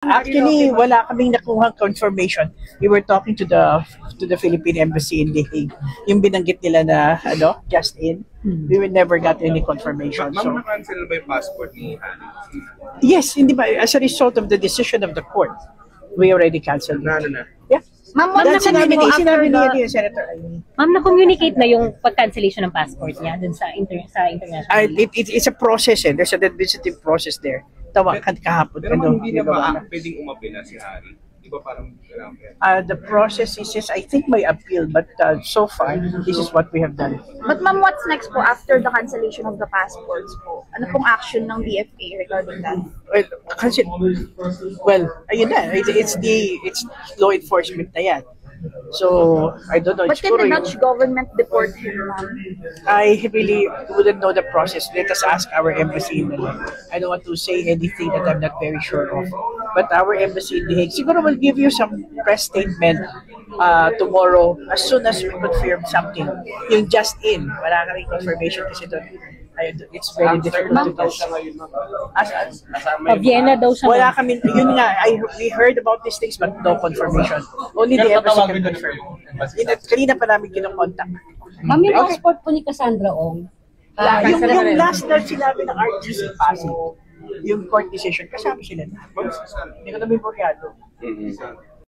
Actually, wala kaming nakuhang confirmation. We were talking to the Philippine Embassy in The Hague. Yung binanggit nila na just in, we will never got any confirmation. Ma'am, So, na-cancel ba yung passport ni Harry? yes, hindi ba, as a result of the decision of the court, we already canceled it. Na. Yeah. Ma'am, Dahil sinabi na-communicate ni Senator Amy. Ma'am, na-communicate na yung pag-cancellation ng passport niya dun sa international. It's a process There's an administrative process there. Tawakan kahapon. Pero ma'am, hindi na pwedeng umapila si Harry. Di ba parang the process is, I think, may appeal, but so far, this is what we have done. But ma'am, what's next po after the cancellation of the passports po? Ano pong action ng DFA regarding that? Ayun na. It's law enforcement na yan. So, I don't know. But can the Dutch government deport him, ma'am? I really wouldn't know the process. Let us ask our embassy in The Hague. I don't want to say anything that I'm not very sure of. But our embassy in The Hague, siguro will give you some press statement tomorrow as soon as we confirm something. Yung just in, wala kami confirmation kasi doon. It's very difficult to tell. Vienna daw siya. Wala kami, yun nga, we heard about these things but no confirmation. Only the embassy can confirm. Kanina pa namin kinokontak. Ma'am, yung passport po ni Cassandra Ong. Yung last na sinabi ng RTC Pasig, yung court decision, kasama sila na. Hindi ko na memoriado.